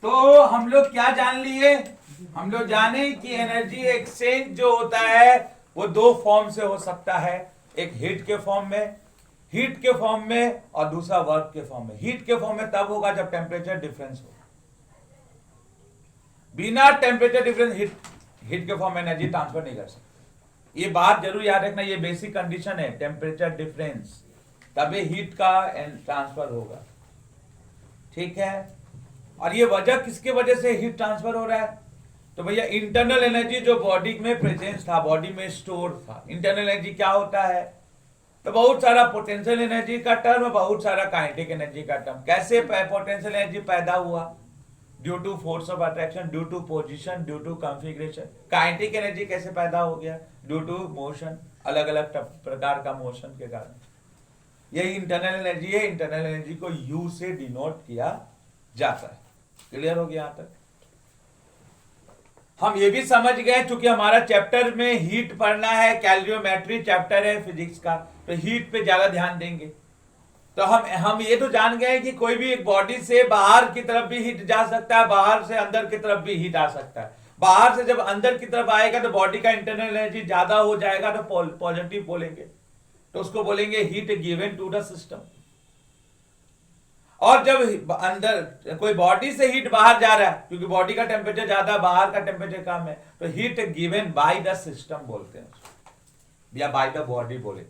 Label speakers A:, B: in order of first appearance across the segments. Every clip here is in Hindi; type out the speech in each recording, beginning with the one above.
A: तो हम लोग क्या जान लिए, हम लोग जाने कि एनर्जी एक्सचेंज जो होता है वो दो फॉर्म से हो सकता है, एक हीट के फॉर्म में, हीट के फॉर्म में, और दूसरा वर्क के फॉर्म में। हीट के फॉर्म में तब होगा जब टेम्परेचर डिफरेंस हो। बिना टेम्परेचर डिफरेंस हीट के फॉर्म में एनर्जी ट्रांसफर नहीं कर सकते। ये बात जरूर याद रखना, ये बेसिक कंडीशन है, टेम्परेचर डिफरेंस, तभी हीट का ट्रांसफर होगा। ठीक है। और ये वजह किसके वजह से हीट ट्रांसफर हो रहा है, तो भैया इंटरनल एनर्जी जो बॉडी में प्रेजेंस था, बॉडी में स्टोर था। इंटरनल एनर्जी क्या होता है, तो बहुत सारा पोटेंशियल एनर्जी का टर्म, बहुत सारा काइनेटिक एनर्जी का टर्म। कैसे पोटेंशियल एनर्जी पैदा हुआ, due to force of attraction, due to position, due to configuration. Kinetic energy कैसे पैदा हो गया, ड्यू टू मोशन, अलग अलग प्रकार का मोशन के कारण। यही इंटरनल एनर्जी है। इंटरनल एनर्जी को यू से डिनोट किया जाता है। क्लियर हो गया? यहां तक हम ये भी समझ गए, चूंकि हमारा चैप्टर में हीट पढ़ना है, कैलोरीमेट्री चैप्टर है फिजिक्स का, तो हीट पे ज्यादा ध्यान देंगे। तो हम ये तो जान गए कि कोई भी एक बॉडी से बाहर की तरफ भी हीट जा सकता है, बाहर से अंदर की तरफ भी हीट आ सकता है। बाहर से जब अंदर की तरफ आएगा तो बॉडी का इंटरनल एनर्जी ज्यादा हो जाएगा, तो पॉजिटिव बोलेंगे, तो उसको बोलेंगे heat given to the system. और जब अंदर कोई बॉडी से हीट बाहर जा रहा है, क्योंकि बॉडी का टेम्परेचर ज्यादा, बाहर का टेम्परेचर कम है, तो heat given by the system बोलते हैं, या बाय द बॉडी बोले।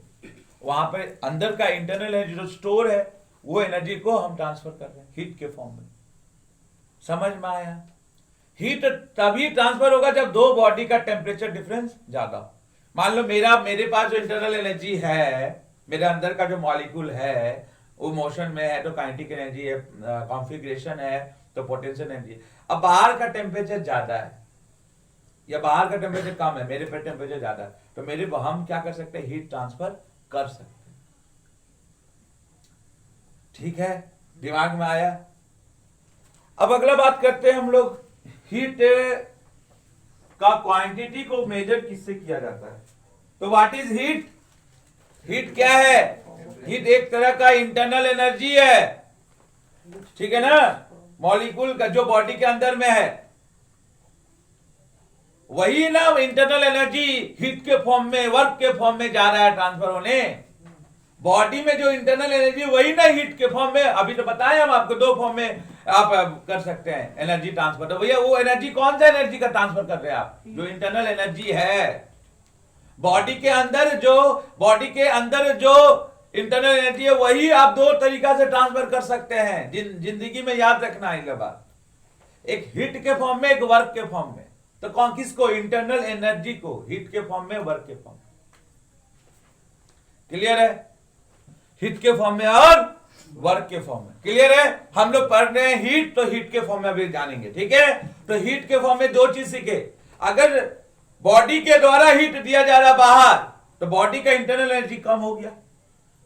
A: वहां पे अंदर का इंटरनल एनर्जी जो स्टोर है, वो एनर्जी को हम ट्रांसफर कर रहे हैं हीट के फॉर्म में। समझ में आया? हीट तभी ट्रांसफर होगा जब दो बॉडी का टेम्परेचर डिफरेंस ज्यादा हो। मान लो मेरे पास जो इंटरनल एनर्जी है, मेरे अंदर का जो मॉलिक्यूल है वो मोशन में है, तो काइनेटिक एनर्जी है, कॉन्फ़िगरेशन है, तो पोटेंशियल एनर्जी है। अब बाहर का टेम्परेचर ज्यादा है या बाहर का टेम्परेचर कम है, मेरे पे टेम्परेचर ज्यादा है, तो हम क्या कर सकते हैं, हीट ट्रांसफर कर सकते हैं। ठीक है, दिमाग में आया? अब अगला बात करते हैं हम लोग, हीट का क्वांटिटी को मेजर किससे किया जाता है। तो व्हाट इज हीट? हीट क्या है? हीट एक तरह का इंटरनल एनर्जी है, ठीक है ना, मॉलिक्यूल का जो बॉडी के अंदर में है, वही ना इंटरनल एनर्जी हीट के फॉर्म में, वर्क के फॉर्म में जा रहा है ट्रांसफर होने। बॉडी में जो इंटरनल एनर्जी वही ना हीट के फॉर्म में, अभी तो बताएं हम आपको, दो फॉर्म में आप कर सकते हैं एनर्जी ट्रांसफर। तो भैया वो एनर्जी कौन सा एनर्जी का ट्रांसफर कर रहे हैं आप? जो इंटरनल एनर्जी है बॉडी के अंदर जो इंटरनल एनर्जी है, वही आप दो तरीका से ट्रांसफर कर सकते हैं। जिंदगी में याद रखना है ये बात, एक हीट के फॉर्म में, एक वर्क के फॉर्म में। तो कौन किसको? इंटरनल एनर्जी को हीट के फॉर्म में, वर्क के फॉर्म में। क्लियर है? हीट के फॉर्म में और वर्क के फॉर्म में। क्लियर है? हम लोग पढ़ रहे हैं हीट, तो हीट के फॉर्म में अभी जानेंगे। ठीक है, तो हीट के फॉर्म में दो चीज सीखे। अगर बॉडी के द्वारा हीट दिया जा रहा बाहर, तो बॉडी का इंटरनल एनर्जी कम हो गया,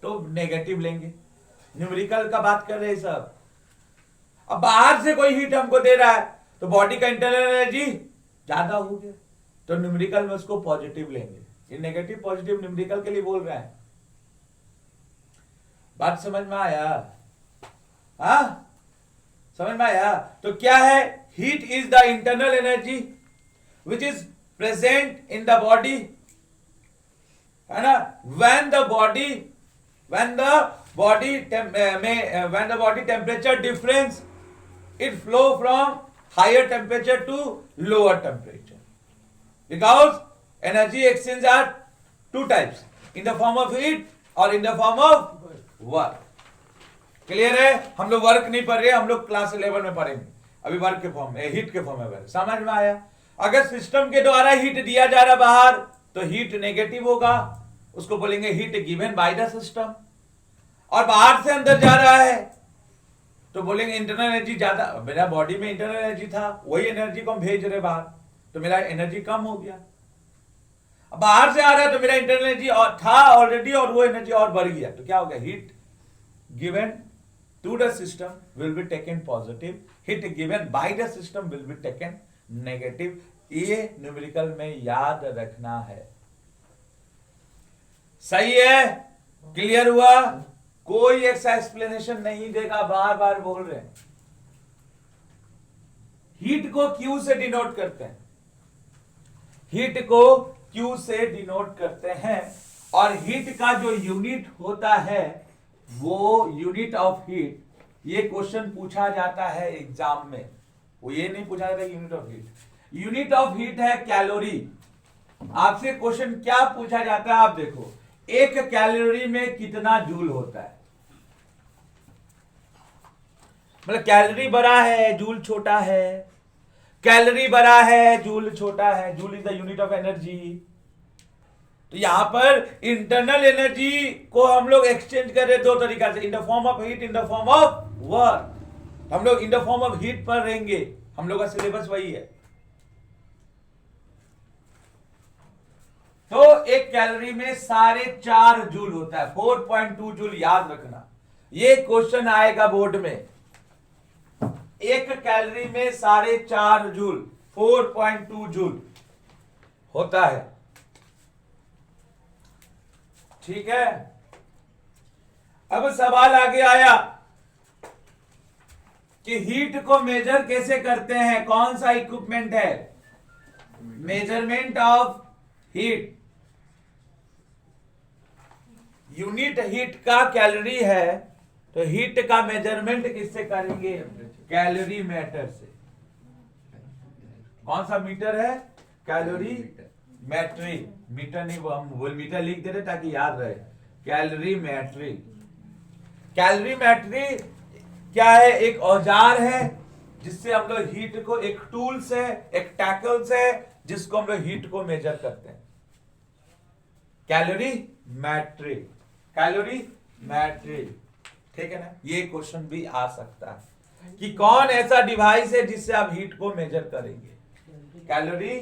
A: तो नेगेटिव लेंगे। न्यूमेरिकल का बात कर रहे हैं सब। अब बाहर से कोई हीट हमको दे रहा है, तो बॉडी का इंटरनल एनर्जी ज्यादा हो गया, तो न्यूमेरिकल में उसको पॉजिटिव लेंगे। ये नेगेटिव पॉजिटिव न्यूमेरिकल के लिए बोल रहे हैं। बात समझ में आया? हाँ, समझ में आया? तो क्या है? Heat is the internal energy which is present in the body, है ना, when the body temperature difference, it flow from higher temperature to lower temperature, because energy exchange are two types, in the form of heat और in the form of work. Clear है? हम लोग वर्क नहीं पढ़ रहे, हम लोग क्लास 11 में पढ़ेंगे, अभी वर्क के फॉर्म में, हीट के फॉर्म में। समझ में आया? अगर सिस्टम के द्वारा हीट दिया जा रहा बाहर, तो हीट नेगेटिव होगा, उसको बोलेंगे heat given by the system. और बाहर से अंदर जा रहा है, तो बोलेंगे इंटरनल एनर्जी ज्यादा। मेरा बॉडी में इंटरनल एनर्जी था, वही एनर्जी को हम भेज रहे बाहर, तो मेरा एनर्जी कम हो गया। अब बाहर से आ रहा है, तो मेरा इंटरनल एनर्जी और था ऑलरेडी, और वो एनर्जी और बढ़ गया, तो क्या हो गया? Heat given to the system will be taken positive, heat given by the system will be taken negative. ये न्यूमेरिकल में याद रखना है। सही है? क्लियर हुआ? कोई एक्स्ट्रा एक्सप्लेनेशन नहीं देगा, बार बार बोल रहे हैं। हीट को क्यू से डिनोट करते हैं, हीट को क्यू से डिनोट करते हैं, और हीट का जो यूनिट होता है वो यूनिट ऑफ हीट, ये क्वेश्चन पूछा जाता है एग्जाम में, वो ये नहीं पूछा जाता unit of heat, unit of heat है कैलोरी। आपसे क्वेश्चन क्या पूछा जाता है, आप देखो, एक कैलोरी में कितना जूल होता है, मतलब कैलोरी बड़ा है जूल छोटा है, कैलोरी बड़ा है जूल छोटा है, joule is the unit of energy. तो यहां पर इंटरनल एनर्जी को हम लोग एक्सचेंज कर रहे हैं दो तरीका से, in the form of heat, in the form of work. हम लोग in the form of heat पर रहेंगे, हम लोग का सिलेबस वही है। तो एक कैलोरी में 4.5 जूल होता है, 4.2 जूल, याद रखना, ये क्वेश्चन आएगा बोर्ड में। एक कैलोरी में 4.5 जूल, 4.2 जूल होता है, ठीक है। अब सवाल आगे आया कि हीट को मेजर कैसे करते हैं, कौन सा इक्विपमेंट है, measurement of heat. Unit heat का कैलोरी है, तो हीट का मेजरमेंट किससे करेंगे, कैलोरी मीटर से। कौन सा मीटर है, कैलोरी मैट्रिक, मीटर नहीं, हम वोल मीटर लिख दे रहे ताकि याद रहे, कैलोरी मैट्रिक। कैलोरी मैट्रिक क्या है, एक औजार है जिससे हम लोग हीट को, एक टूल्स है, एक टैकल्स है जिसको हम लोग हीट को मेजर करते हैं, कैलोरी मैट्रिक, कैलोरी मैट्रिक, ठीक है ना। ये क्वेश्चन भी आ सकता है कि कौन ऐसा डिवाइस है जिससे आप हीट को मेजर करेंगे, कैलोरी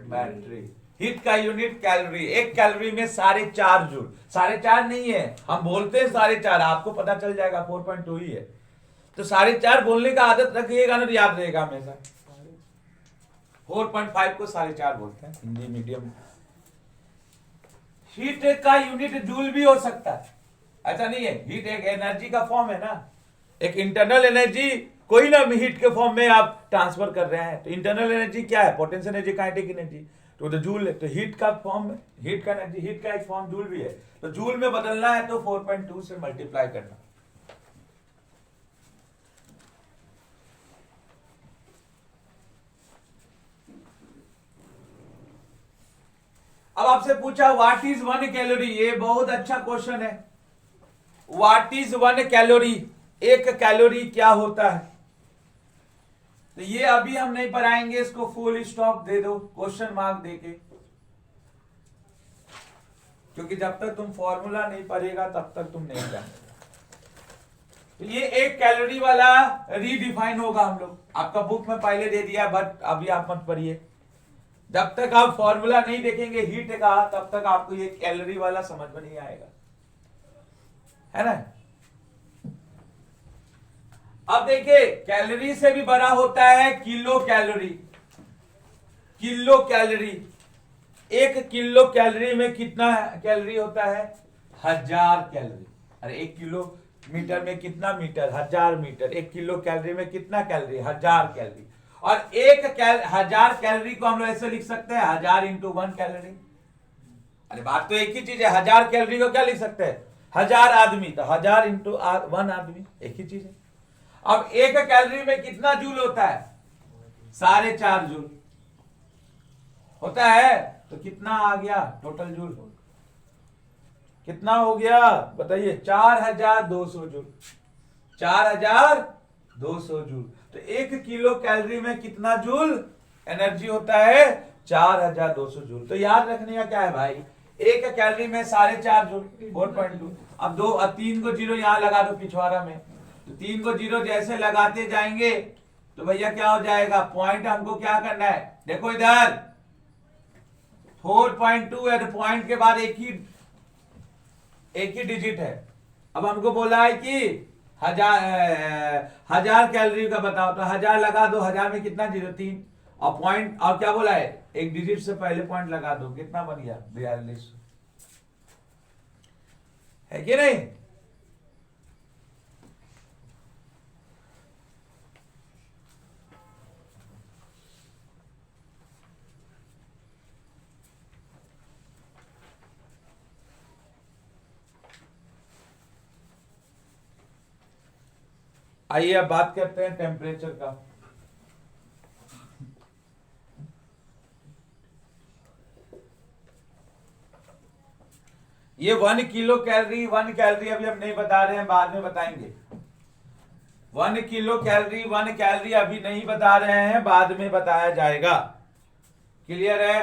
A: मैट्रिक। हीट का यूनिट कैलोरी, एक कैलोरी में 4.5 जूल, 4.5 नहीं है, हम बोलते हैं 4.5, आपको पता चल जाएगा 4.2 ही है, तो 4.5 बोलने का आदत रखिएगा ना, तो याद रहेगा हमेशा। 4.5 को 4.5 बोलते हैं हिंदी मीडियम। हीट का यूनिट जूल भी हो सकता है, ऐसा नहीं है, हीट एक एनर्जी का फॉर्म है ना, एक इंटरनल एनर्जी कोई ना हीट के फॉर्म में आप ट्रांसफर कर रहे हैं, तो इंटरनल एनर्जी क्या है, पोटेंशियल एनर्जी, काइनेटिक एनर्जी, तो जूल है, तो हीट का फॉर्म, हीट का एनर्जी, हीट का एक फॉर्म जूल भी है, तो जूल में बदलना है तो 4.2 से मल्टीप्लाई करना। अब आपसे पूछा व्हाट इज 1 कैलोरी, ये बहुत अच्छा क्वेश्चन है। व्हाट इज 1 कैलोरी, एक कैलोरी क्या होता है, तो ये अभी हम नहीं पढ़ाएंगे, इसको फुल स्टॉप दे दो, क्वेश्चन मार्क देके, क्योंकि जब तक तुम फॉर्मूला नहीं पढ़ेगा तब तक तुम नहीं जानेगा। तो ये एक कैलोरी वाला रीडिफाइन होगा, हम लोग आपका बुक में पहले दे दिया, बट अभी आप मत पढ़िए, जब तक आप फॉर्मूला नहीं देखेंगे हीट का तब तक आपको ये कैलोरी वाला समझ में नहीं आएगा, है ना। अब देखिए, कैलोरी से भी बड़ा होता है किलो कैलोरी। किलो कैलोरी, एक किलो कैलोरी में कितना कैलोरी होता है, 1000 कैलोरी। अरे 1 किलोमीटर में कितना मीटर, 1000 मीटर, 1 किलो कैलोरी में कितना कैलोरी, 1000 कैलोरी। और 1000 कैलोरी को हम लोग ऐसे लिख सकते हैं, 1000 इंटू 1 कैलोरी। अरे बात तो एक ही चीज है, 1000 कैलोरी को क्या लिख सकते हैं, 1000 आदमी, तो 1000 इंटू 1 आदमी, एक ही चीज है। अब एक कैलोरी में कितना जूल होता है, 4.5 जूल होता है, तो कितना आ गया टोटल जूल, कितना हो गया बताइए, 4200 जूल, 4200 जूल। तो 1 किलो कैलोरी में कितना जूल एनर्जी होता है, 4200 जूल। तो याद रखने का क्या है भाई, एक कैलोरी में 4.5 जूल, 4.2। अब 3 को जीरो यहां लगा दो पिछवाड़ा में, तो 3 को जीरो जैसे लगाते जाएंगे तो भैया क्या हो जाएगा, पॉइंट हमको क्या करना है, देखो इधर 4.2 है, तो पॉइंट के बाद एक ही डिजिट है। अब हमको बोला है कि 1000 कैलोरी का बताओ, तो 1000 लगा दो, 1000 में कितना जीरो, 3, और पॉइंट, और क्या बोला है, एक डिजिट से पहले पॉइंट लगा दो, कितना बन गया, 4200, है कि नहीं। आइए अब बात करते हैं टेम्परेचर का। ये 1 किलो कैलोरी, 1 कैलोरी अभी हम नहीं बता रहे हैं, बाद में बताएंगे। 1 किलो कैलोरी, 1 कैलोरी अभी नहीं बता रहे हैं, बाद में बताया जाएगा। क्लियर है?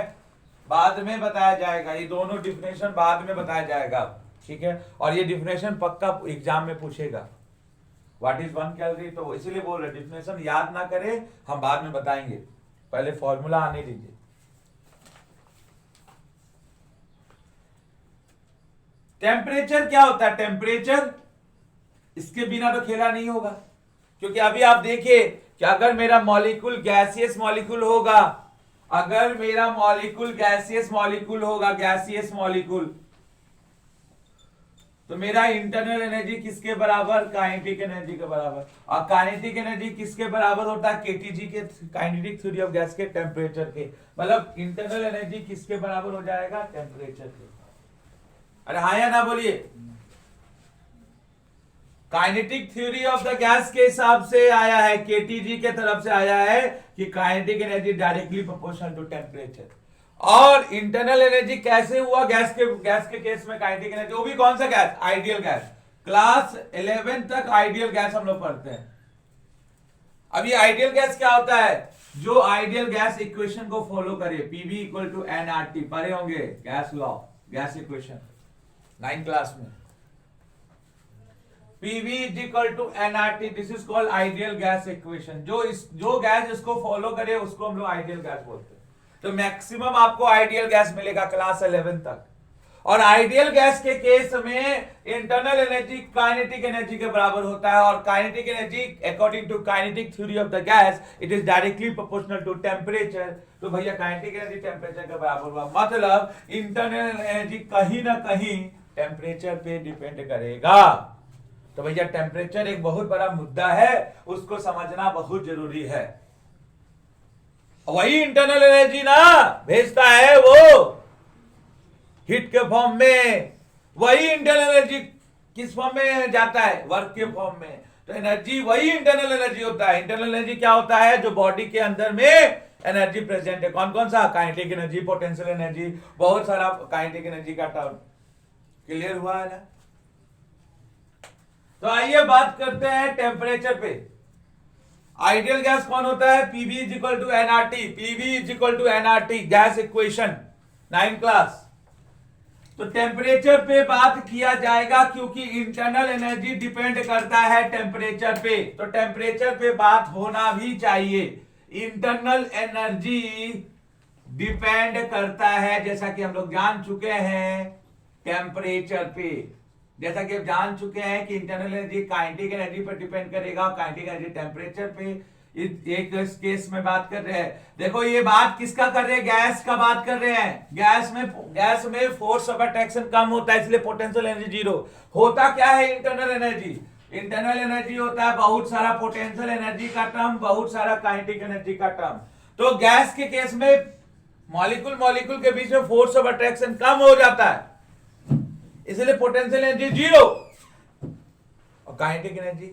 A: बाद में बताया जाएगा, ये दोनों डिफिनेशन बाद में बताया जाएगा, ठीक है। और ये डिफिनेशन पक्का एग्जाम में पूछेगा, व्हाट इज 1 कैलोरी। तो इसीलिए बोल रहे डिफिनेशन याद ना करें, हम बाद में बताएंगे, पहले फॉर्मूला आने दीजिए। टेम्परेचर क्या होता है? टेम्परेचर, इसके बिना तो खेला नहीं होगा, क्योंकि अभी आप देखिए कि अगर मेरा मॉलिक्यूल गैसियस मॉलिक्यूल होगा, अगर मेरा मॉलिक्यूल गैसियस मॉलिक्यूल होगा, गैसियस मॉलिक्यूल, तो मेरा इंटरनल एनर्जी किसके बराबर? काइनेटिक एनर्जी के बराबर। और काइनेटिक एनर्जी किसके बराबर होता है? केटीजी के, काइनेटिक थ्योरी ऑफ गैस के, टेम्परेचर के। मतलब इंटरनल एनर्जी किसके बराबर हो जाएगा? टेम्परेचर के। अरे हाँ या ना बोलिए। Kinetic theory of the gas के हिसाब से आया है, केटीजी के तरफ से आया है कि kinetic energy directly proportional to temperature. और इंटरनल एनर्जी कैसे हुआ? गैस के केस में काइनेटिक एनर्जी, वो भी कौन सा गैस? Ideal gas. क्लास 11 तक आइडियल गैस हम लोग पढ़ते हैं। अब ये आइडियल गैस क्या होता है? जो आइडियल गैस इक्वेशन को फॉलो करे, पीवी इक्वल टू एनआरटी, पढ़े होंगे gas law, gas equation 9 class में। PV is equal to NRT, this is called ideal gas equation. जो गैस इसको फॉलो करे उसको हम लोग आइडियल गैस बोलते हैं। तो मैक्सिमम आपको आइडियल गैस मिलेगा क्लास 11 तक। और आइडियल गैस के केस में इंटरनल एनर्जी काइनेटिक एनर्जी के बराबर होता है, और kinetic energy according to kinetic theory of the gas it is directly proportional to temperature. तो भैया काइनेटिक एनर्जी टेम्परेचर के बराबर हुआ, मतलब इंटरनल एनर्जी कहीं ना कहीं टेम्परेचर पे डिपेंड करेगा। तो भैया टेम्परेचर एक बहुत बड़ा मुद्दा है, उसको समझना बहुत जरूरी है। वही इंटरनल एनर्जी ना भेजता है वो हीट के फॉर्म में, वही इंटरनल एनर्जी किस फॉर्म में जाता है? वर्क के फॉर्म में। तो एनर्जी वही इंटरनल एनर्जी होता है। इंटरनल एनर्जी क्या होता है? जो बॉडी के अंदर में एनर्जी प्रेजेंट है। कौन कौन सा? काइनेटिक एनर्जी, पोटेंशियल एनर्जी, बहुत सारा काइनेटिक एनर्जी का टर्म। क्लियर हुआ है ना? तो आइए बात करते हैं टेम्परेचर पे। आइडियल गैस कौन होता है? PV is equal to NRT, PV is equal to NRT, gas equation 9 class. तो टेम्परेचर पे बात किया जाएगा, क्योंकि इंटरनल एनर्जी डिपेंड करता है टेम्परेचर पे। तो टेम्परेचर पे बात होना भी चाहिए। इंटरनल एनर्जी डिपेंड करता है, जैसा कि हम लोग जान चुके हैं, टेम्परेचर पे। जैसा कि आप जान चुके हैं कि इंटरनल एनर्जी काइनेटिक एनर्जी पर डिपेंड करेगा, काइनेटिक एनर्जी टेम्परेचर पे। एक केस में बात कर रहे हैं, देखो ये बात किसका कर रहे हैं? गैस का बात कर रहे हैं। गैस में फोर्स ऑफ अट्रैक्शन कम होता है, इसलिए पोटेंशियल एनर्जी जीरो। होता क्या है इंटरनल एनर्जी? इंटरनल एनर्जी होता है बहुत सारा पोटेंशियल एनर्जी का टर्म, बहुत सारा काइनेटिक एनर्जी का टर्म। तो गैस के केस में मॉलिक्यूल के बीच में फोर्स ऑफ अट्रैक्शन कम हो जाता है, इसलिए पोटेंशियल एनर्जी जीरो। और काइनेटिक एनर्जी,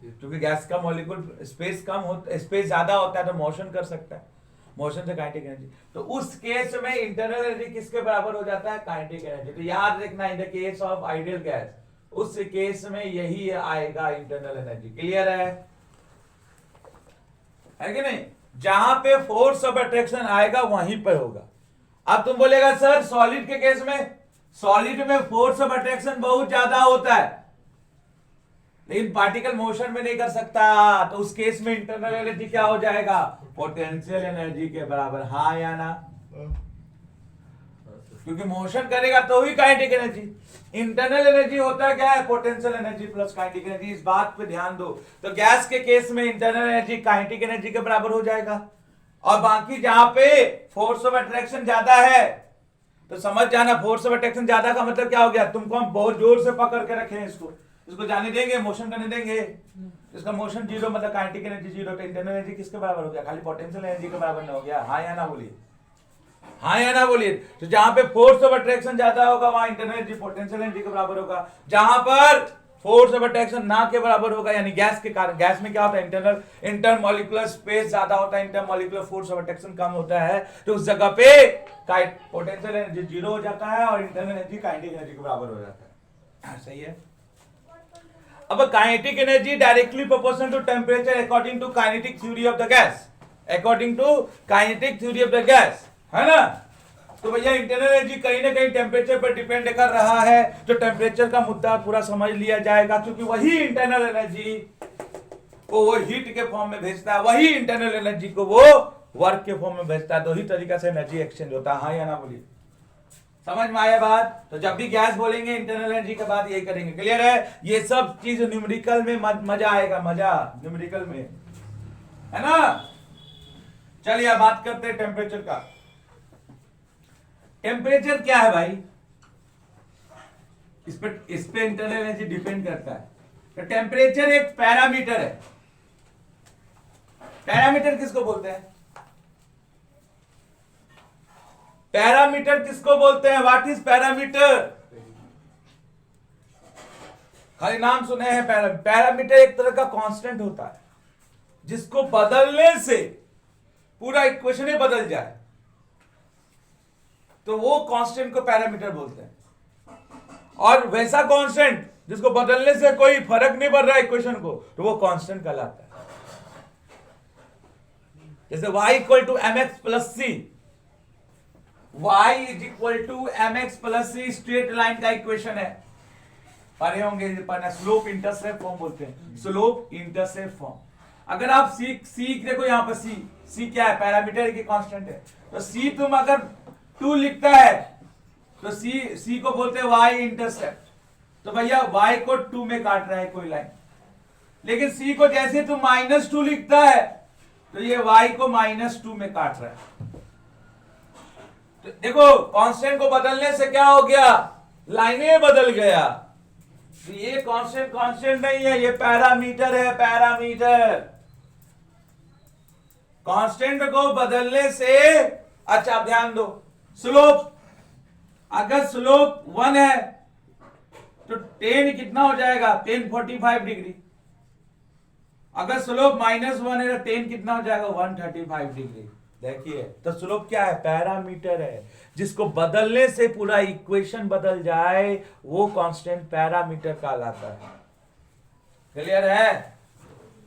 A: क्योंकि गैस का मॉलिक्यूल स्पेस कम होता, स्पेस ज्यादा होता है तो मोशन कर सकता है, मोशन से काइनेटिक एनर्जी। तो उस केस में इंटरनल एनर्जी किसके बराबर हो जाता है? Kinetic energy. तो याद रखना, in the case of ideal gas, उस केस में यही आएगा इंटरनल एनर्जी। क्लियर है कि नहीं? जहां पे फोर्स ऑफ अट्रैक्शन आएगा वहीं पर होगा। अब तुम बोलेगा सर सॉलिड के केस में, सॉलिड में फोर्स ऑफ अट्रैक्शन बहुत ज्यादा होता है, लेकिन पार्टिकल मोशन में नहीं कर सकता। तो उस केस में इंटरनल एनर्जी क्या हो जाएगा? पोटेंशियल एनर्जी के बराबर। हाँ या ना? क्योंकि मोशन करेगा तो ही काइनेटिक एनर्जी। इंटरनल एनर्जी होता क्या है? Potential energy plus kinetic energy. इस बात पे ध्यान दो। तो गैस के केस में इंटरनल एनर्जी काइनेटिक एनर्जी के बराबर हो जाएगा। और बाकी जहां पे फोर्स ऑफ अट्रैक्शन ज्यादा है, तो समझ जाना, फोर्स ऑफ अट्रैक्शन ज्यादा का मतलब क्या हो गया? तुमको हम बहुत जोर से पकड़ के रखे हैं, इसको जाने देंगे, मोशन करने देंगे, इसका मोशन जीरो, मतलब काइनेटिक एनर्जी जीरो। तो इंटरनल एनर्जी किसके बराबर हो गया? खाली पोटेंशियल एनर्जी के बराबर नहीं हो गया। हाँ या ना बोलिए? हाँ या ना बोलिए? तो जहां पे फोर्स ऑफ अट्रैक्शन ज्यादा होगा वहां इंटरनल एनर्जी पोटेंशियल एनर्जी के बराबर होगा। जहां पर फोर्स ऑफ अट्रैक्शन ना के बराबर होगा, यानी गैस के कारण। गैस में क्या होता है, इंटरमॉलिक्यूलर स्पेस ज्यादा होता है, इंटरमॉलिक्यूलर फोर्स ऑफ अट्रैक्शन कम होता है, तो उस जगह पे पोटेंशियल एनर्जी जीरो हो जाता है और इंटरनल एनर्जी काइनेटिक एनर्जी के बराबर हो जाता है। सही है। अब kinetic energy directly proportional to temperature according to kinetic theory of the gas, according to kinetic theory of the gas, है ना। तो भैया इंटरनल एनर्जी कहीं ना कहीं टेम्परेचर पर डिपेंड कर रहा है, तो टेम्परेचर का मुद्दा पूरा समझ लिया जाएगा, क्योंकि वही इंटरनल एनर्जी को वो हीट के फॉर्म में भेजता है, वही इंटरनल एनर्जी को वो वर्क के फॉर्म में भेजता है। तो ही तरीका से एनर्जी एक्सचेंज होता है। हाँ या ना बोलिए, समझ में आया बात। तो जब भी गैस बोलेंगे इंटरनल एनर्जी के बाद यही करेंगे। क्लियर है। ये सब चीज न्यूमेरिकल में मजा आएगा, मजा न्यूमेरिकल में, है ना। चलिए बात करते हैं टेम्परेचर का। टेम्परेचर क्या है भाई, इस पे इंटरनल एनर्जी डिपेंड करता है। तो टेम्परेचर एक पैरामीटर है। पैरामीटर किसको बोलते हैं, पैरामीटर किसको बोलते हैं, व्हाट इज पैरामीटर। खाली नाम सुने हैं पैरामीटर एक तरह का कांस्टेंट होता है, जिसको बदलने से पूरा इक्वेशन ही बदल जाए, तो वो कांस्टेंट को पैरामीटर बोलते हैं। और वैसा कांस्टेंट जिसको बदलने से कोई फर्क नहीं पड़ रहा है इक्वेशन को, तो वो कांस्टेंट कहलाता है। जैसे y equal to M X plus C, y is equal to M X plus C straight line का इक्वेशन है, पढ़े होंगे, स्लोप इंटरसेप्ट फॉर्म बोलते हैं, स्लोप इंटरसेप्ट फॉर्म। अगर आप सी देखो यहाँ पर सी क्या है, पैरामीटर की कांस्टेंट है। तो सी तुम अगर 2 लिखता है तो सी को बोलते हैं y इंटरसेप्ट। तो भैया y को 2 में काट रहा है कोई लाइन, लेकिन c को जैसे तुम -2 लिखता है तो ये y को -2 में काट रहा है। तो देखो कांस्टेंट को बदलने से क्या हो गया, लाइनें बदल गया। तो ये कांस्टेंट नहीं है, ये पैरामीटर है, पैरामीटर। कांस्टेंट को बदलने से, अच्छा आप ध्यान दो, स्लोप, अगर स्लोप 1 है तो tan कितना हो जाएगा, tan 45 डिग्री। अगर स्लोप -1 है तो tan कितना हो जाएगा, 135 डिग्री। देखिए, तो स्लोप क्या है, पैरामीटर है, जिसको बदलने से पूरा इक्वेशन बदल जाए वो कांस्टेंट पैरामीटर कहलाता है। क्लियर है।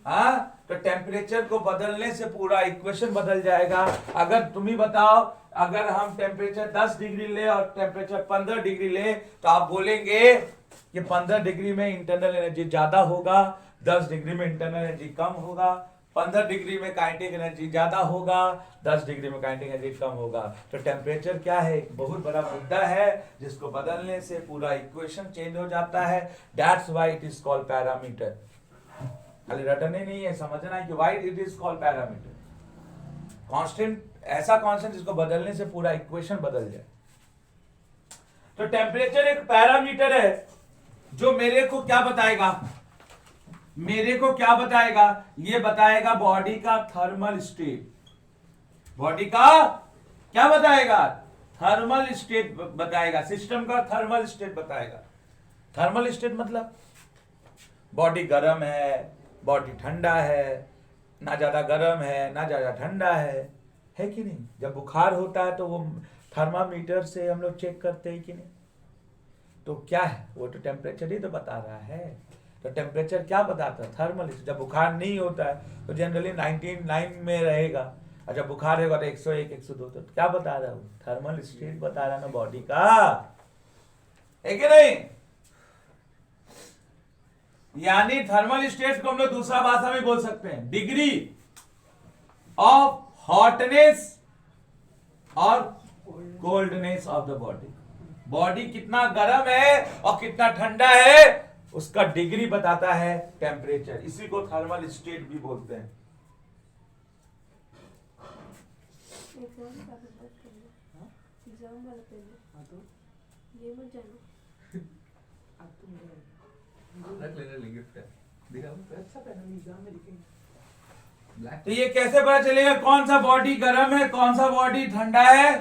A: हाँ, तो टेम्परेचर को बदलने से पूरा इक्वेशन बदल जाएगा। अगर तुम ही बताओ, अगर हम टेम्परेचर 10 डिग्री ले और टेम्परेचर 15 डिग्री ले, तो आप बोलेंगे कि 15 डिग्री में इंटरनल एनर्जी ज्यादा होगा, 10 डिग्री में इंटरनल एनर्जी कम होगा, 15 डिग्री में काइनेटिक एनर्जी ज्यादा होगा, 10 डिग्री में काइनेटिक एनर्जी कम होगा। तो टेम्परेचर क्या है, एक बहुत बड़ा मुद्दा है, जिसको बदलने से पूरा इक्वेशन चेंज हो जाता है। That's why it is called parameter. खाली रटने नहीं है, समझना है कि why it is called parameter. Constant, ऐसा कांस्टेंट जिसको बदलने से पूरा इक्वेशन बदल जाए। तो टेम्परेचर एक पैरामीटर है जो मेरे को क्या बताएगा, मेरे को क्या बताएगा, ये बताएगा बॉडी का थर्मल स्टेट। बॉडी का क्या बताएगा, थर्मल स्टेट बताएगा, सिस्टम का थर्मल स्टेट बताएगा। थर्मल स्टेट मतलब बॉडी गर्म है, बॉडी ठंडा है, ना ज्यादा गर्म है ना ज्यादा ठंडा है कि नहीं। जब बुखार होता है तो वो थर्मामीटर से हम लोग चेक करते हैं कि नहीं। तो क्या है, वो तो टेम्परेचर ही तो बता रहा है। तो टेम्परेचर क्या बताता है, थर्मल। जब बुखार नहीं होता है तो जनरली 99 में रहेगा, और जब बुखार रहेगा तो 101 102। तो क्या बता रहा है, थर्मल स्टेट बता रहा है ना बॉडी का, है कि नहीं। यानी थर्मल स्टेट को हम लोग दूसरा भाषा में बोल सकते हैं डिग्री ऑफ हॉटनेस और coldness of the body. Body कितना गर्म है और कितना ठंडा है, उसका डिग्री बताता है टेम्परेचर। इसी को थर्मल स्टेट भी बोलते हैं। तो ये कैसे पता चलेगा कौन सा बॉडी गर्म है कौन सा बॉडी ठंडा है।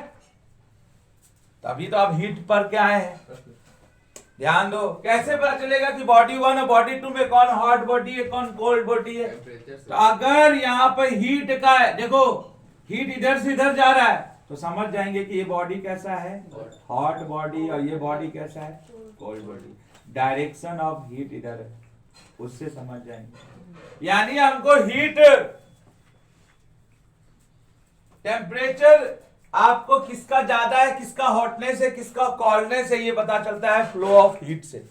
A: तभी तो आप हीट पर के आए हैं। ध्यान दो, कैसे पता चलेगा कि बॉडी 1 और बॉडी 2 में कौन हॉट बॉडी है कौन कोल्ड बॉडी है? तो अगर यहाँ पे हीट का है, देखो हीट इधर से इधर जा रहा है तो समझ जाएंगे कि ये बॉडी कैसा है, हॉट बॉडी, और ये बॉडी कैसा है, cold body. Direction of heat इधर है, उससे समझ जाएंगे। यानी हमको हीट टेम्परेचर आपको किसका ज्यादा है, किसका हॉटनेस है, किसका कोल्डनेस है, ये पता चलता है फ्लो ऑफ हीट से,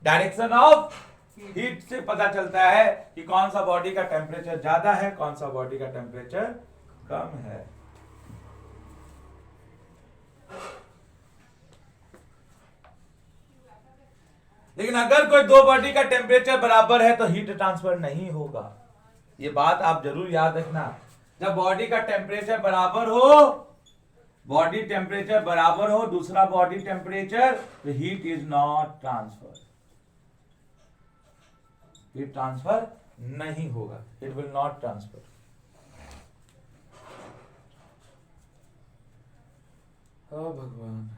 A: डायरेक्शन ऑफ हीट से पता चलता है कि कौन सा बॉडी का टेम्परेचर ज्यादा है, कौन सा बॉडी का टेम्परेचर कम है। लेकिन अगर कोई दो बॉडी का टेम्परेचर बराबर है तो हीट ट्रांसफर नहीं होगा, ये बात आप जरूर याद रखना। जब बॉडी का टेम्परेचर बराबर हो, बॉडी टेम्परेचर बराबर हो दूसरा बॉडी टेम्परेचर, तो heat is not transfer, heat transfer नहीं होगा, इट विल नॉट ट्रांसफर। ओ भगवान,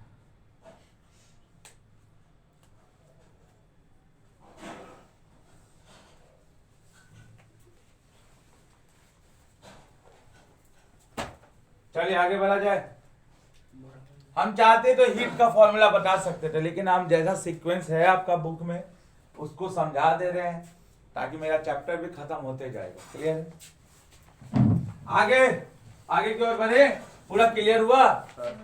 A: चलिए आगे बढ़ा जाए। हम चाहते तो हीट का फॉर्मूला बता सकते थे, लेकिन हम जैसा सीक्वेंस है आपका बुक में उसको समझा दे रहे हैं ताकि मेरा चैप्टर भी खत्म होते जाएगा। क्लियर है? आगे आगे की ओर बढ़े। पूरा क्लियर हुआ?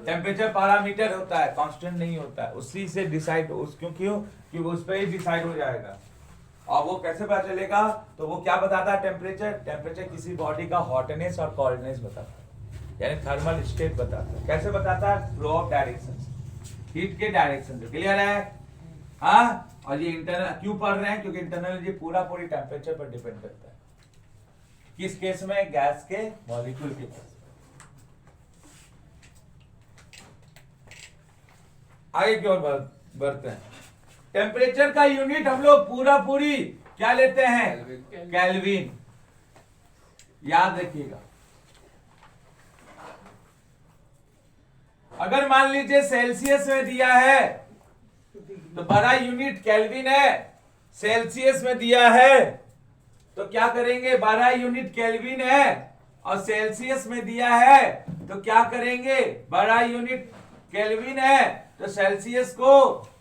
A: टेम्परेचर पैरामीटर होता है, कांस्टेंट नहीं होता है, उसी से डिसाइड क्योंकि उस पर ही डिसाइड हो जाएगा। और वो कैसे पता चलेगा? तो वो क्या बताता है? टेम्परेचर किसी बॉडी का हॉटनेस और कोल्डनेस बताता है, यानी थर्मल स्टेट बताता है। कैसे बताता है? फ्लो ऑफ डायरेक्शन, हीट के डायरेक्शन से। क्लियर है? हाँ। और ये इंटरनल क्यों पढ़ रहे हैं? क्योंकि इंटरनल ये पूरी टेम्परेचर पर डिपेंड करता है। किस केस में? गैस के मॉलिक्यूल के केस। आगे की ओर बढ़ते हैं। टेम्परेचर का यूनिट हम लोग पूरी क्या लेते हैं? केल्विन। याद रखिएगा। अगर मान लीजिए सेल्सियस में दिया है तो बड़ा यूनिट केल्विन है, सेल्सियस में दिया है तो क्या करेंगे? 12 यूनिट केल्विन है, और सेल्सियस में दिया है तो क्या करेंगे? 12 यूनिट केल्विन है तो सेल्सियस को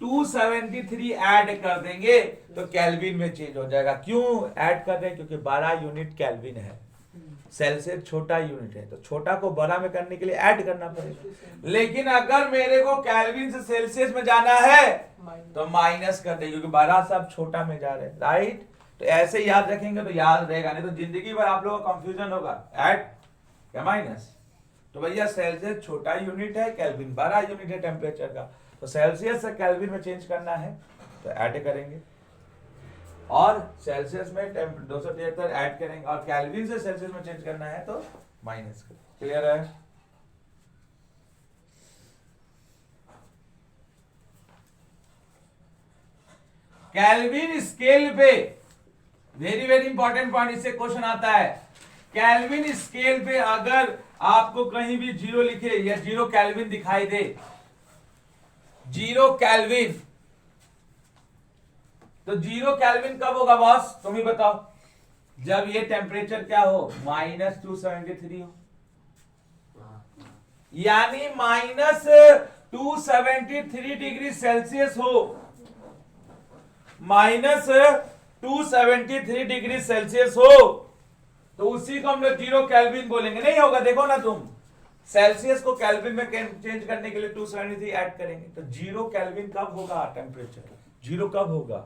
A: 273 ऐड कर देंगे तो केल्विन में चेंज हो जाएगा। क्यों ऐड कर रहे हैं? क्योंकि 12 यूनिट केल्विन है, सेल्सियस छोटा यूनिट है, तो छोटा को बड़ा में करने के लिए ऐड करना पड़ेगा। लेकिन अगर मेरे को केल्विन से सेल्सियस में जाना है तो माइनस कर देंगे, क्योंकि 12 सब छोटा में जा रहे हैं, राइट? तो ऐसे याद रखेंगे तो याद रहेगा, नहीं तो जिंदगी भर आप लोगों का कंफ्यूजन होगा, ऐड या माइनस। तो भैया सेल्सियस छोटा यूनिट है, केल्विन बड़ा यूनिट है टेम्परेचर का, तो सेल्सियस से केल्विन में चेंज करना है तो ऐड करेंगे, और सेल्सियस में 273 ऐड करेंगे, और केल्विन से सेल्सियस में चेंज करना है तो माइनस करेंगे। क्लियर है? केल्विन स्केल पे वेरी इंपॉर्टेंट पॉइंट, इससे क्वेश्चन आता है। केल्विन स्केल पे अगर आपको कहीं भी 0 लिखे या 0 केल्विन दिखाई दे, 0 केल्विन, तो 0 केल्विन कब होगा बॉस? तुम ही बताओ। जब ये टेम्परेचर क्या हो? -273 हो, यानी -273 डिग्री सेल्सियस हो, -273 डिग्री सेल्सियस हो, तो उसी को हम लोग 0 केल्विन बोलेंगे। नहीं होगा, देखो ना तुम, सेल्सियस को केल्विन में चेंज करने के लिए 273 ऐड करेंगे, तो 0 केल्विन कब होगा? टेम्परेचर 0 कब होगा?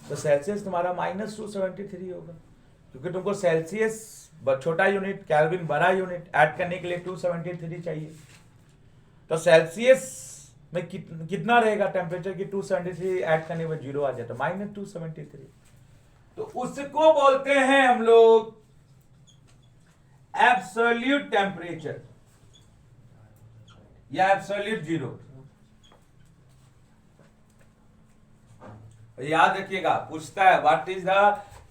A: तो सेल्सियस तुम्हारा -273 होगा, क्योंकि तुमको सेल्सियस छोटा यूनिट, केल्विन बड़ा यूनिट, ऐड करने के लिए 273 चाहिए। तो सेल्सियस में कितना रहेगा टेम्परेचर की? 273 ऐड करने में 0 आ जाता, -273। तो उसको बोलते हैं हम लोग एब्सोल्यूट टेम्परेचर या एब्सोल्यूट 0। याद रखिएगा, पूछता है what is the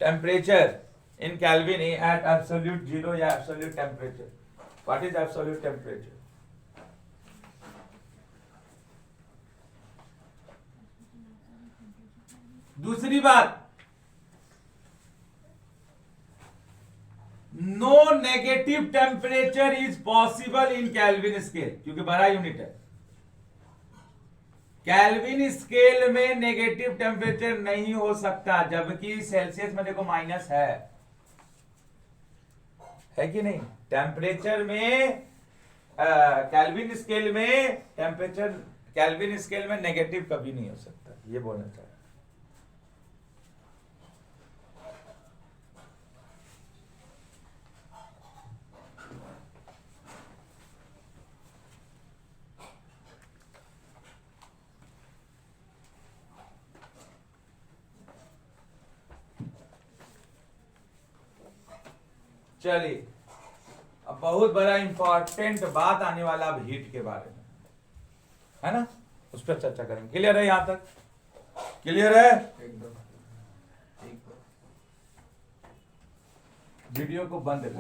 A: temperature in kelvin at absolute 0 या absolute temperature. What is absolute temperature? दूसरी बात, no negative temperature is possible in Kelvin scale, क्योंकि बड़ा यूनिट है। कैल्विन स्केल में नेगेटिव टेम्परेचर नहीं हो सकता, जबकि सेल्सियस में देखो माइनस है कि नहीं? टेम्परेचर में कैल्विन स्केल में टेम्परेचर, कैल्विन स्केल में नेगेटिव कभी नहीं हो सकता, ये बोलना चाहता। चलिए, अब बहुत बड़ा इंपॉर्टेंट बात आने वाला अब हीट के बारे में, है ना? उस पर चर्चा करेंगे। क्लियर है? यहां तक क्लियर है?
B: एकदम।
A: वीडियो को बंद कर